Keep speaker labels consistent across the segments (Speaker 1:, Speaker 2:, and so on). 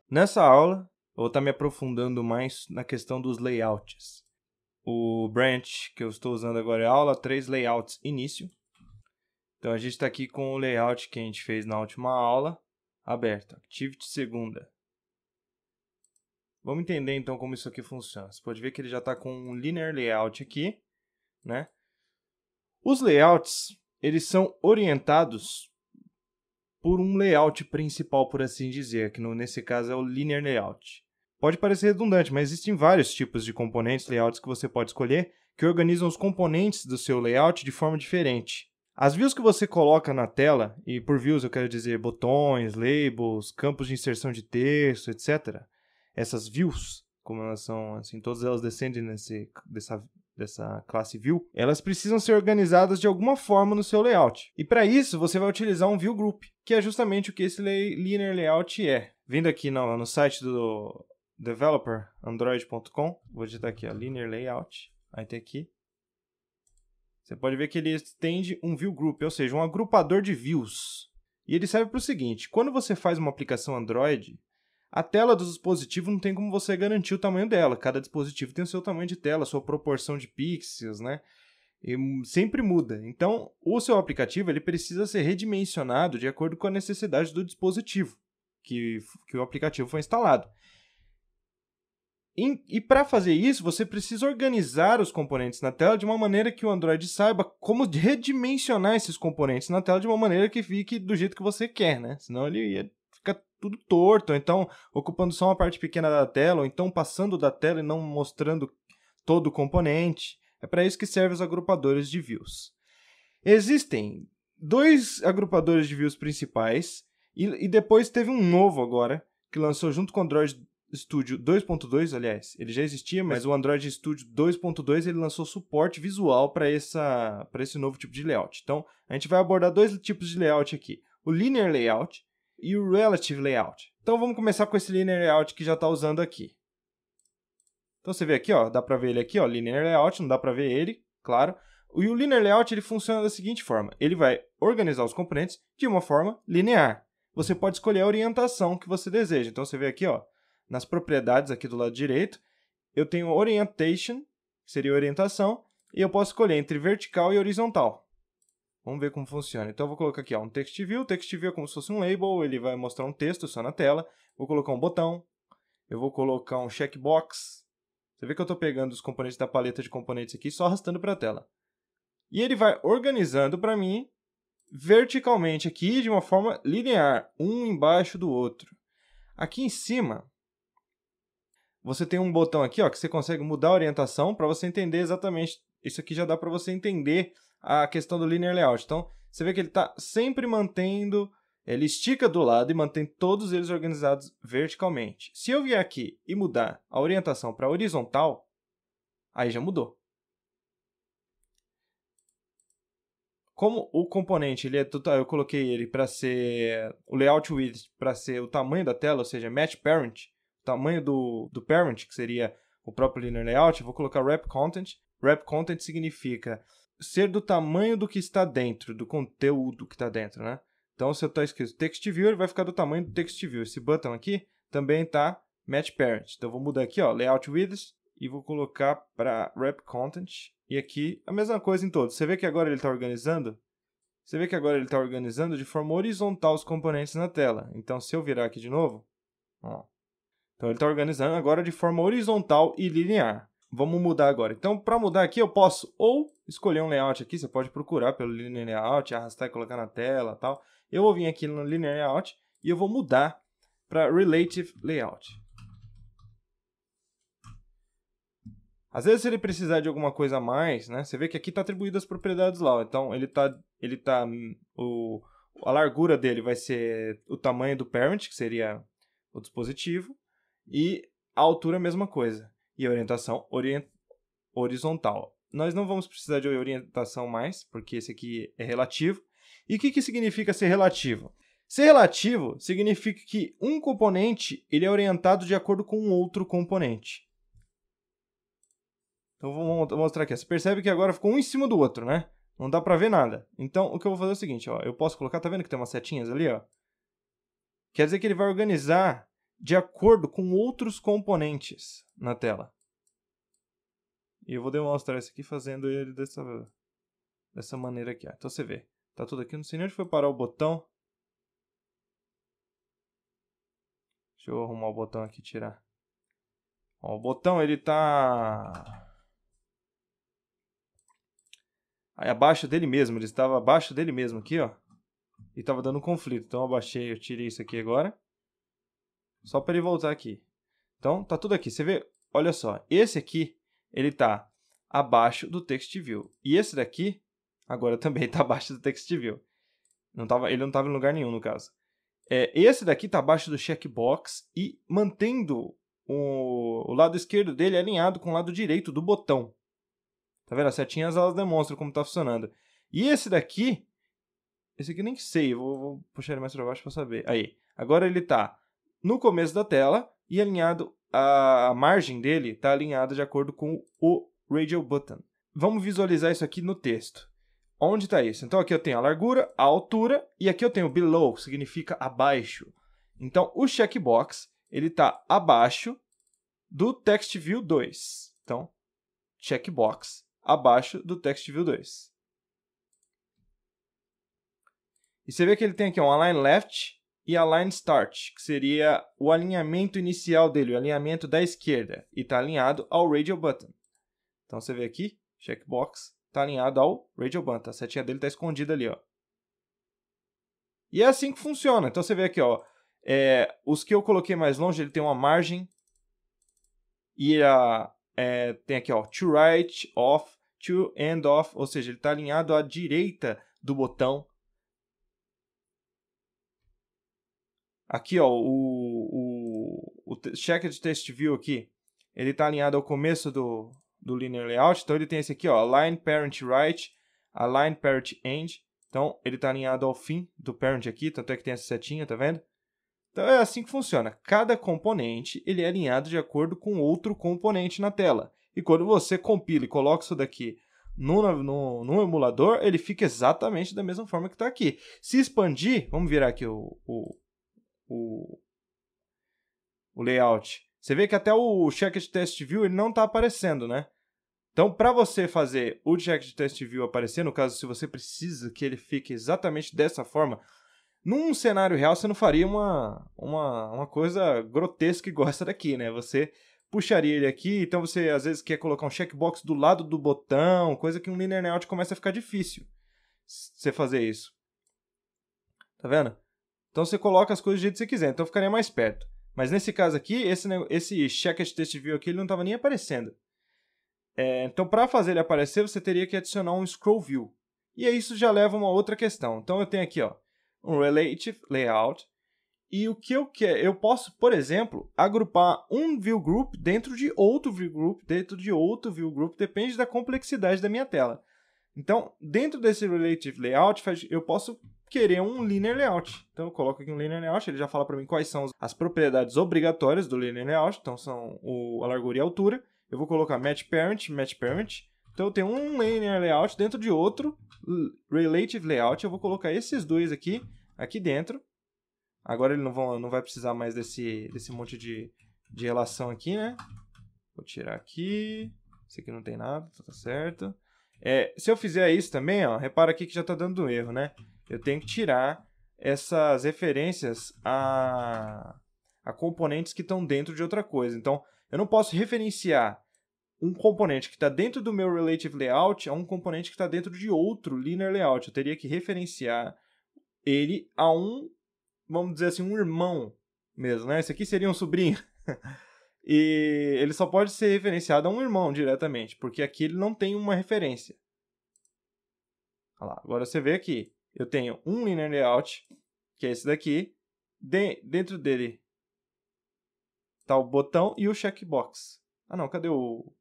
Speaker 1: Nessa aula, eu vou estar me aprofundando mais na questão dos layouts. O branch que eu estou usando agora é aula 3 layouts início. Então a gente está aqui com o layout que a gente fez na última aula, aberto, Activity segunda. Vamos entender então como isso aqui funciona. Você pode ver que ele já está com um linear layout aqui, né? Os layouts, eles são orientados por um layout principal, por assim dizer, que nesse caso é o linear layout. Pode parecer redundante, mas existem vários tipos de componentes, layouts que você pode escolher, que organizam os componentes do seu layout de forma diferente. As views que você coloca na tela, e por views eu quero dizer botões, labels, campos de inserção de texto, etc. Essas views, como elas são, assim, todas elas descendem dessa classe view, elas precisam ser organizadas de alguma forma no seu layout. E para isso, você vai utilizar um view group, que é justamente o que esse linear layout é. Vindo aqui no site do developerandroid.com, vou digitar aqui, ó, linear layout, aí tem aqui. Você pode ver que ele estende um view group, ou seja, um agrupador de views. E ele serve para o seguinte, quando você faz uma aplicação Android, a tela do dispositivo não tem como você garantir o tamanho dela. Cada dispositivo tem o seu tamanho de tela, sua proporção de pixels, né? E sempre muda. Então, o seu aplicativo ele precisa ser redimensionado de acordo com a necessidade do dispositivo que o aplicativo foi instalado. E para fazer isso, você precisa organizar os componentes na tela de uma maneira que o Android saiba como redimensionar esses componentes na tela de uma maneira que fique do jeito que você quer, né? Senão ele ia ficar tudo torto, ou então ocupando só uma parte pequena da tela, ou então passando da tela e não mostrando todo o componente. É para isso que servem os agrupadores de views. Existem dois agrupadores de views principais, e depois teve um novo agora, que lançou junto com o Android Studio 2.2, aliás, ele já existia, mas o Android Studio 2.2 ele lançou suporte visual para esse novo tipo de layout. Então, a gente vai abordar dois tipos de layout aqui, o Linear Layout e o Relative Layout. Então, vamos começar com esse Linear Layout que já está usando aqui. Então, você vê aqui, ó, dá para ver ele aqui, ó, Linear Layout, não dá para ver ele, claro. E o Linear Layout ele funciona da seguinte forma, ele vai organizar os componentes de uma forma linear. Você pode escolher a orientação que você deseja. Então, você vê aqui, ó, nas propriedades aqui do lado direito, eu tenho Orientation, que seria orientação, e eu posso escolher entre vertical e horizontal. Vamos ver como funciona. Então, eu vou colocar aqui ó, um Text View. O Text View é como se fosse um label, ele vai mostrar um texto só na tela. Vou colocar um botão, eu vou colocar um checkbox. Você vê que eu estou pegando os componentes da paleta de componentes aqui, só arrastando para a tela. E ele vai organizando para mim verticalmente aqui de uma forma linear, um embaixo do outro. Aqui em cima, você tem um botão aqui ó, que você consegue mudar a orientação para você entender exatamente. Isso aqui já dá para você entender a questão do Linear Layout. Então, você vê que ele está sempre mantendo, ele estica do lado e mantém todos eles organizados verticalmente. Se eu vier aqui e mudar a orientação para horizontal, aí já mudou. Como o componente, eu coloquei ele para ser o layout width, para ser o tamanho da tela, ou seja, match parent, o tamanho do parent, que seria o próprio linear layout, eu vou colocar wrap content. Wrap content significa ser do tamanho do que está dentro, do conteúdo que está dentro, né? Então, se eu estou escrito text view, ele vai ficar do tamanho do text view. Esse button aqui também está match parent. Então, eu vou mudar aqui, ó, layout width, e vou colocar para wrap content. E aqui, a mesma coisa em todos. Você vê que agora ele está organizando? Você vê que agora ele está organizando de forma horizontal os componentes na tela. Então, se eu virar aqui de novo, ó. Então, ele está organizando agora de forma horizontal e linear. Vamos mudar agora. Então, para mudar aqui, eu posso ou escolher um layout aqui. Você pode procurar pelo Linear Layout, arrastar e colocar na tela e tal. Eu vou vir aqui no Linear Layout e eu vou mudar para Relative Layout. Às vezes, se ele precisar de alguma coisa a mais, né? Você vê que aqui está atribuído as propriedades lá. Então, a largura dele vai ser o tamanho do parent, que seria o dispositivo, e a altura a mesma coisa. E a orientação horizontal. Nós não vamos precisar de orientação mais, porque esse aqui é relativo. E o que significa ser relativo? Ser relativo significa que um componente ele é orientado de acordo com um outro componente. Então, vou mostrar aqui. Você percebe que agora ficou um em cima do outro, né? Não dá para ver nada. Então, o que eu vou fazer é o seguinte, ó. Eu posso colocar, tá vendo que tem umas setinhas ali, ó? Quer dizer que ele vai organizar de acordo com outros componentes na tela. E eu vou demonstrar isso aqui fazendo ele dessa maneira aqui. Então você vê, tá tudo aqui. Não sei nem onde foi parar o botão. Deixa eu arrumar o botão aqui e tirar. Ó, o botão ele tá aí abaixo dele mesmo. Ele estava abaixo dele mesmo aqui, ó. E estava dando conflito. Então eu abaixei, eu tirei isso aqui agora. Só para ele voltar aqui. Então tá tudo aqui. Você vê, olha só. Esse aqui, ele tá abaixo do Text View. E esse daqui, agora também tá abaixo do Text View. Ele não estava em lugar nenhum, no caso. Esse daqui está abaixo do checkbox e mantendo o lado esquerdo dele alinhado com o lado direito do botão. Tá vendo? As setinhas elas demonstram como está funcionando. E esse aqui nem sei, vou puxar ele mais para baixo para saber. Aí, agora ele está no começo da tela e alinhado, a margem dele está alinhada de acordo com o Radio Button. Vamos visualizar isso aqui no texto. Onde está isso? Então aqui eu tenho a largura, a altura e aqui eu tenho below, que significa abaixo. Então o checkbox ele está abaixo do Text View 2. Então checkbox abaixo do Text View 2. E você vê que ele tem aqui um align left e align start, que seria o alinhamento inicial dele, o alinhamento da esquerda, e está alinhado ao Radio Button. Então você vê aqui, checkbox está alinhado ao Radio Button. A setinha dele está escondida ali, ó. E é assim que funciona. Então você vê aqui, ó, os que eu coloquei mais longe, ele tem uma margem. E tem aqui, ó, to right, off, to end off, ou seja, ele está alinhado à direita do botão. Aqui, ó, o Checked Text View aqui, ele está alinhado ao começo do Linear Layout. Então ele tem esse aqui, ó, Align Parent Right, Align Parent End. Então ele está alinhado ao fim do parent aqui, tanto é que tem essa setinha, tá vendo? Então é assim que funciona. Cada componente ele é alinhado de acordo com outro componente na tela. E quando você compila e coloca isso daqui no emulador, ele fica exatamente da mesma forma que está aqui. Se expandir, vamos virar aqui o layout. Você vê que até o Checked Text View ele não está aparecendo, né? Então, para você fazer o Checked Text View aparecer, no caso, se você precisa que ele fique exatamente dessa forma, num cenário real você não faria uma coisa grotesca igual essa daqui, né? Você puxaria ele aqui, então você às vezes quer colocar um checkbox do lado do botão, coisa que um Linear Layout começa a ficar difícil você fazer isso. Tá vendo? Então você coloca as coisas do jeito que você quiser, então ficaria mais perto. Mas nesse caso aqui, esse Checked Text View aqui ele não estava nem aparecendo. Então, para fazer ele aparecer, você teria que adicionar um Scroll View. E aí isso já leva a uma outra questão. Então, eu tenho aqui, ó, um Relative Layout. E o que eu quero? Eu posso, por exemplo, agrupar um View Group dentro de outro View Group, dentro de outro View Group, depende da complexidade da minha tela. Então, dentro desse Relative Layout, eu posso querer um Linear Layout. Então, eu coloco aqui um Linear Layout, ele já fala para mim quais são as propriedades obrigatórias do Linear Layout. Então, são a largura e a altura. Eu vou colocar Match Parent. Então, eu tenho um Linear Layout dentro de outro Relative Layout. Eu vou colocar esses dois aqui dentro. Agora ele não vai precisar mais desse monte de relação aqui, né? Vou tirar aqui. Esse aqui não tem nada, tá certo. Se eu fizer isso também, ó, repara aqui que já está dando erro, né? Eu tenho que tirar essas referências a componentes que estão dentro de outra coisa. Então, eu não posso referenciar um componente que está dentro do meu Relative Layout a um componente que está dentro de outro Linear Layout. Eu teria que referenciar ele a vamos dizer assim, um irmão mesmo, né? Esse aqui seria um sobrinho. E ele só pode ser referenciado a um irmão diretamente, porque aqui ele não tem uma referência. Olha lá, agora você vê aqui, eu tenho um Linear Layout, que é esse daqui. Dentro dele está o botão e o checkbox. Ah não, cadê o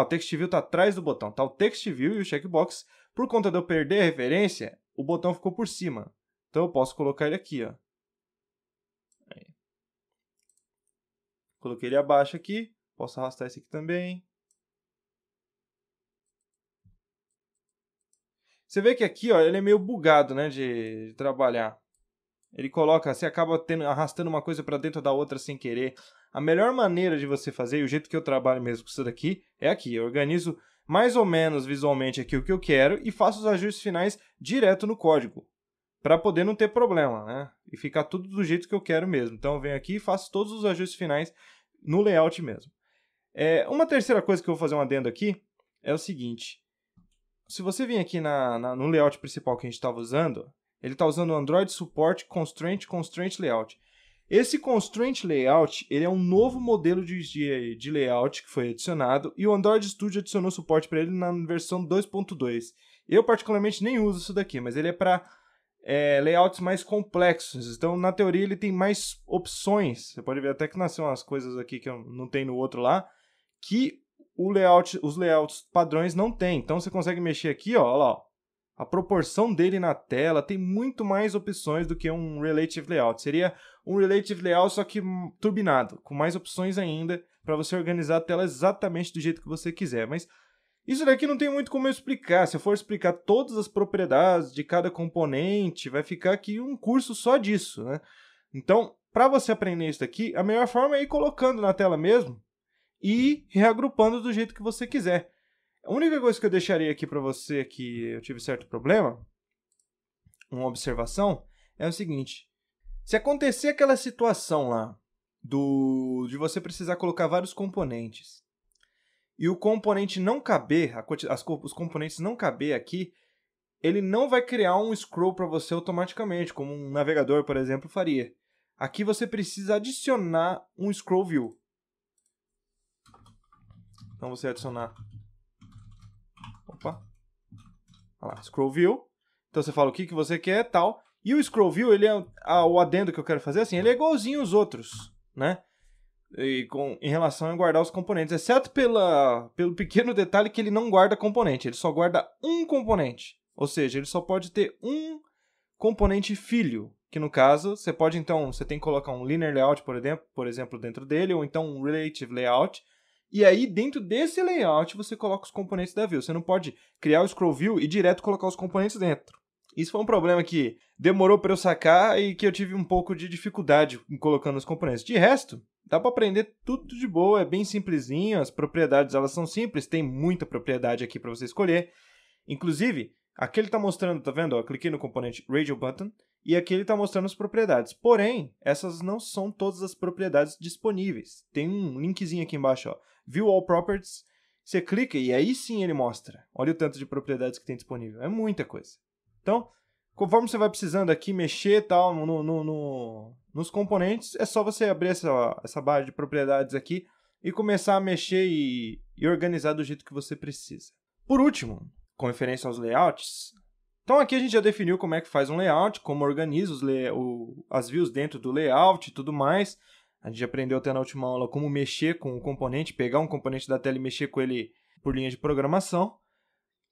Speaker 1: Text View está atrás do botão. Está o Text View e o checkbox. Por conta de eu perder a referência, o botão ficou por cima. Então eu posso colocar ele aqui, ó. Aí. Coloquei ele abaixo aqui. Posso arrastar esse aqui também. Você vê que aqui, ó, ele é meio bugado, né, de trabalhar. Ele coloca, você acaba arrastando uma coisa para dentro da outra sem querer. A melhor maneira de você fazer, e o jeito que eu trabalho mesmo com isso daqui, é aqui. Eu organizo mais ou menos visualmente aqui o que eu quero e faço os ajustes finais direto no código, para poder não ter problema, né? E ficar tudo do jeito que eu quero mesmo. Então eu venho aqui e faço todos os ajustes finais no layout mesmo. Uma terceira coisa que eu vou fazer um adendo aqui é o seguinte. Se você vir aqui no layout principal que a gente estava usando, ele está usando o Android Support Constraint Layout. Esse Constraint Layout ele é um novo modelo de layout que foi adicionado e o Android Studio adicionou suporte para ele na versão 2.2. Eu particularmente nem uso isso daqui, mas ele é para layouts mais complexos. Então, na teoria, ele tem mais opções. Você pode ver até que nasceu umas coisas aqui que não tem no outro lá, que os layouts padrões não tem. Então, você consegue mexer aqui, ó, olha lá, ó. A proporção dele na tela tem muito mais opções do que um Relative Layout. Seria um Relative Layout só que turbinado, com mais opções ainda para você organizar a tela exatamente do jeito que você quiser. Mas isso daqui não tem muito como eu explicar. Se eu for explicar todas as propriedades de cada componente, vai ficar aqui um curso só disso, né? Então, para você aprender isso daqui, a melhor forma é ir colocando na tela mesmo e reagrupando do jeito que você quiser. A única coisa que eu deixaria aqui para você que eu tive certo problema, uma observação, é o seguinte. Se acontecer aquela situação lá de você precisar colocar vários componentes e o componente não caber, os componentes não caber aqui, ele não vai criar um scroll para você automaticamente, como um navegador, por exemplo, faria. Aqui você precisa adicionar um scroll view. Então você adicionar... Opa! Olha lá, scroll view. Então você fala o que você quer e tal. E o scroll view, ele o adendo que eu quero fazer, assim, ele é igualzinho aos outros, né? Em relação a guardar os componentes, exceto pelo pequeno detalhe que ele não guarda componente, ele só guarda um componente. Ou seja, ele só pode ter um componente filho, que no caso, você tem que colocar um linear layout, por exemplo, dentro dele, ou então um relative layout, e aí dentro desse layout você coloca os componentes da view. Você não pode criar o scroll view e direto colocar os componentes dentro. Isso foi um problema que demorou para eu sacar e que eu tive um pouco de dificuldade em colocando os componentes. De resto, dá para aprender tudo de boa, é bem simplesinho, as propriedades elas são simples, tem muita propriedade aqui para você escolher. Inclusive, aqui ele está mostrando, tá vendo? Eu cliquei no componente Radio Button e aqui ele está mostrando as propriedades. Porém, essas não são todas as propriedades disponíveis. Tem um linkzinho aqui embaixo, ó, View All Properties. Você clica e aí sim ele mostra. Olha o tanto de propriedades que tem disponível. É muita coisa. Então, conforme você vai precisando aqui mexer tal, nos componentes, é só você abrir essa barra de propriedades aqui e começar a mexer e organizar do jeito que você precisa. Por último, com referência aos layouts, então aqui a gente já definiu como é que faz um layout, como organiza as views dentro do layout e tudo mais. A gente aprendeu até na última aula como mexer com o componente, pegar um componente da tela e mexer com ele por linha de programação.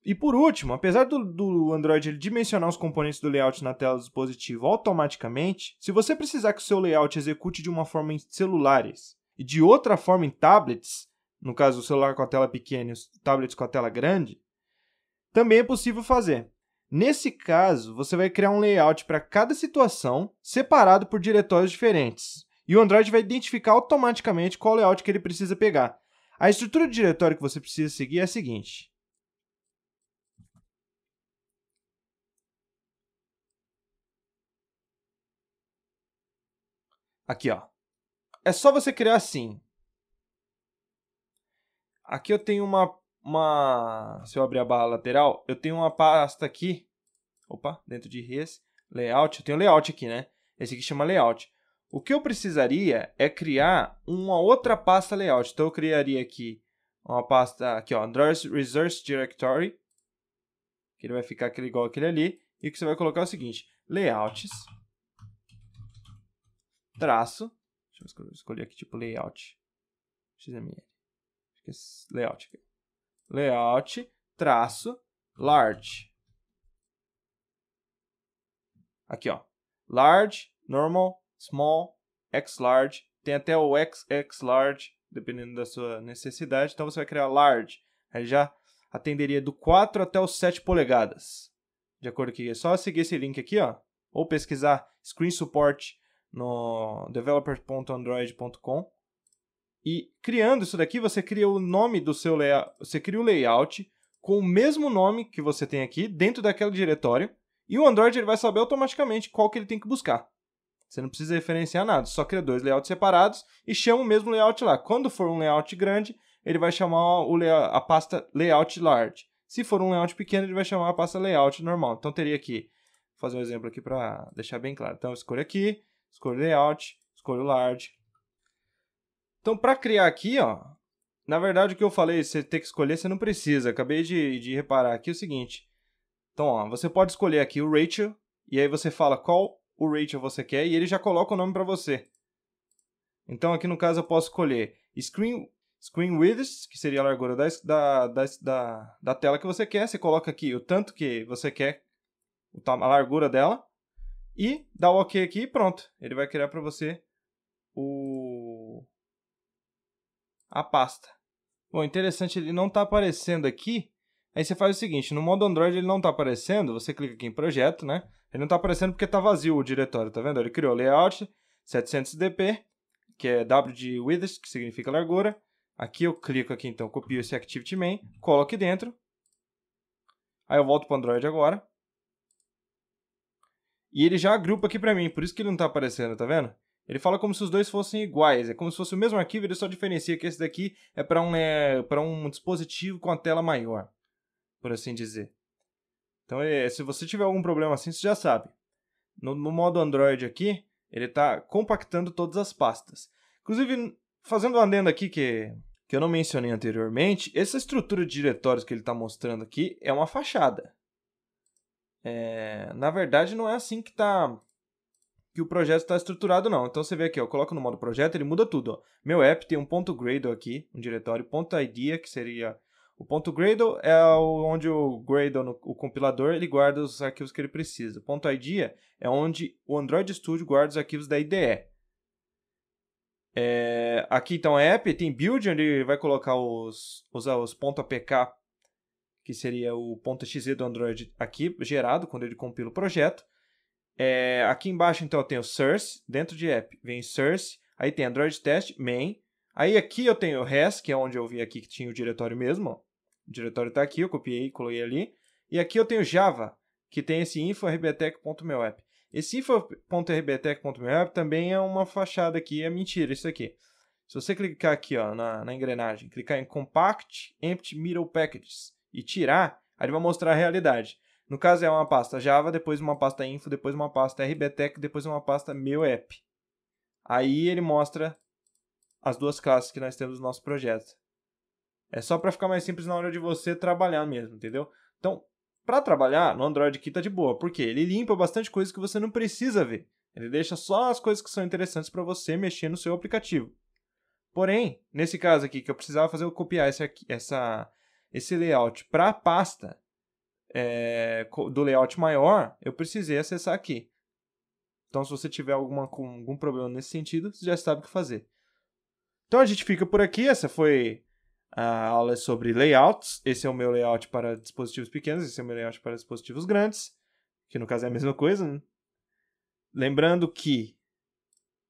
Speaker 1: E por último, apesar do Android ele dimensionar os componentes do layout na tela do dispositivo automaticamente, se você precisar que o seu layout execute de uma forma em celulares e de outra forma em tablets, no caso o celular com a tela pequena e os tablets com a tela grande, também é possível fazer. Nesse caso, você vai criar um layout para cada situação, separado por diretórios diferentes. E o Android vai identificar automaticamente qual layout que ele precisa pegar. A estrutura de diretório que você precisa seguir é a seguinte. Aqui, ó. É só você criar assim. Aqui eu tenho se eu abrir a barra lateral, eu tenho uma pasta aqui. Opa, dentro de res, layout. Eu tenho layout aqui, né? Esse aqui chama layout. O que eu precisaria é criar uma outra pasta layout. Então eu criaria aqui uma pasta, aqui, ó, Android Resource Directory. Que ele vai ficar igual aquele ali. E o que você vai colocar é o seguinte: layouts, traço. Deixa eu escolher aqui tipo layout XML. Acho que é layout aqui. Layout, traço, large. Aqui, ó. Large, normal, small, x-large. Tem até o xx-large, dependendo da sua necessidade. Então você vai criar large. Aí já atenderia do 4 até os 7 polegadas. De acordo com isso. É só seguir esse link aqui, ó. ou pesquisar Screen Support no developer.android.com. E criando isso daqui, você cria o nome do seu layout, você cria o layout com o mesmo nome que você tem aqui dentro daquele diretório, e o Android ele vai saber automaticamente qual que ele tem que buscar. Você não precisa referenciar nada, só cria 2 layouts separados e chama o mesmo layout lá. Quando for um layout grande, ele vai chamar a pasta layout large. Se for um layout pequeno, ele vai chamar a pasta layout normal. Então teria que fazer um exemplo aqui para deixar bem claro. Então eu escolho aqui, escolho layout, escolho large. Então para criar aqui, ó, na verdade o que eu falei, você tem que escolher, você não precisa. Acabei de reparar aqui o seguinte. Então, ó, você pode escolher aqui o Rachel, e aí você fala qual o Rachel você quer, e ele já coloca o nome para você. Então, aqui no caso, eu posso escolher Screen Width, que seria a largura da tela que você quer. Você coloca aqui o tanto que você quer, a largura dela, e dá o OK aqui e pronto. Ele vai criar para você a pasta. Bom, interessante, ele não está aparecendo aqui. Aí você faz o seguinte, no modo Android ele não está aparecendo, você clica aqui em projeto, né? Ele não está aparecendo porque está vazio o diretório, tá vendo? Ele criou layout 700dp, que é W de width, que significa largura. Aqui eu clico aqui, então, copio esse activity main, coloco aqui dentro. Aí eu volto para o Android agora. E ele já agrupa aqui para mim, por isso que ele não está aparecendo, tá vendo? Ele fala como se os dois fossem iguais, é como se fosse o mesmo arquivo, ele só diferencia que esse daqui é para um dispositivo com a tela maior, por assim dizer. Então, se você tiver algum problema assim, você já sabe. No modo Android aqui, ele está compactando todas as pastas. Inclusive, fazendo um adendo aqui que eu não mencionei anteriormente, essa estrutura de diretórios que ele está mostrando aqui é uma fachada. Na verdade, não é assim que o projeto está estruturado, não. Então, você vê aqui, eu coloco no modo projeto, ele muda tudo. Ó. Meu app tem um .gradle aqui, um diretório, .idea, que seria... O .gradle é onde o Gradle, o compilador, ele guarda os arquivos que ele precisa. O .idea é onde o Android Studio guarda os arquivos da IDE. Aqui, então, é app, tem build, onde ele vai colocar os .apk, que seria o .exe do Android aqui, gerado, quando ele compila o projeto. Aqui embaixo, então, eu tenho source, dentro de app vem source, aí tem Android Test, main. Aí aqui eu tenho o res, que é onde eu vi aqui que tinha o diretório mesmo, ó. O diretório está aqui, eu copiei e coloquei ali. E aqui eu tenho Java, que tem esse info.rbtech.mewap. Esse info.rbtech.mewap também é uma fachada aqui, é mentira isso aqui. Se você clicar aqui ó, na engrenagem, clicar em Compact Empty Middle Packages e tirar, aí ele vai mostrar a realidade. No caso é uma pasta Java, depois uma pasta info, depois uma pasta rbtech, depois uma pasta meu app. Aí ele mostra as duas classes que nós temos no nosso projeto. É só para ficar mais simples na hora de você trabalhar mesmo, entendeu? Então, para trabalhar, no Android aqui tá de boa. Por quê? Ele limpa bastante coisa que você não precisa ver. Ele deixa só as coisas que são interessantes para você mexer no seu aplicativo. Porém, nesse caso aqui, que eu precisava fazer eu copiar esse layout para a pasta do layout maior, eu precisei acessar aqui. Então, se você tiver algum problema nesse sentido, você já sabe o que fazer. Então, a gente fica por aqui. Essa foi a aula sobre layouts. Esse é o meu layout para dispositivos pequenos, esse é o meu layout para dispositivos grandes, que no caso é a mesma coisa, né? Lembrando que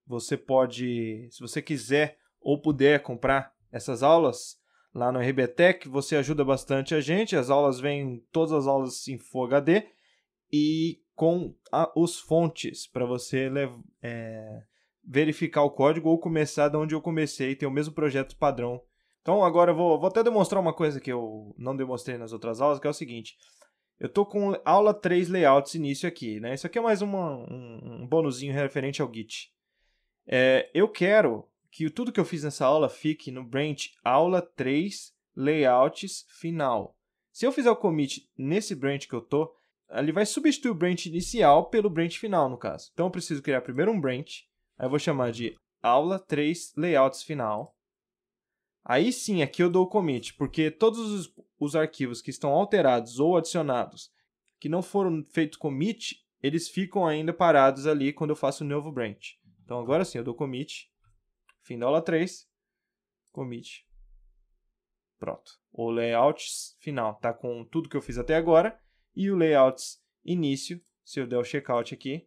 Speaker 1: você pode, se você quiser ou puder comprar essas aulas lá no RBTech, você ajuda bastante a gente. As aulas vêm, todas as aulas em Full HD e com os fontes para você verificar o código ou começar de onde eu comecei, ter o mesmo projeto padrão. Então agora eu vou até demonstrar uma coisa que eu não demonstrei nas outras aulas, que é o seguinte. Eu estou com aula 3 layouts início aqui, né? Isso aqui é mais um bonuzinho referente ao Git. Eu quero que tudo que eu fiz nessa aula fique no branch aula 3 layouts final. Se eu fizer o commit nesse branch que eu estou, ele vai substituir o branch inicial pelo branch final, no caso. Então eu preciso criar primeiro um branch, aí eu vou chamar de aula 3 layouts final. Aí sim, aqui eu dou o commit, porque todos os arquivos que estão alterados ou adicionados, que não foram feitos commit, eles ficam ainda parados ali quando eu faço o novo branch. Então agora sim, eu dou commit, fim da aula 3, commit, pronto. O layout final está com tudo que eu fiz até agora, e o layout início, se eu der o checkout aqui,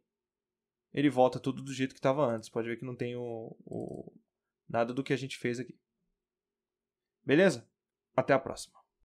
Speaker 1: ele volta tudo do jeito que estava antes. Pode ver que não tem nada do que a gente fez aqui. Beleza? Até a próxima.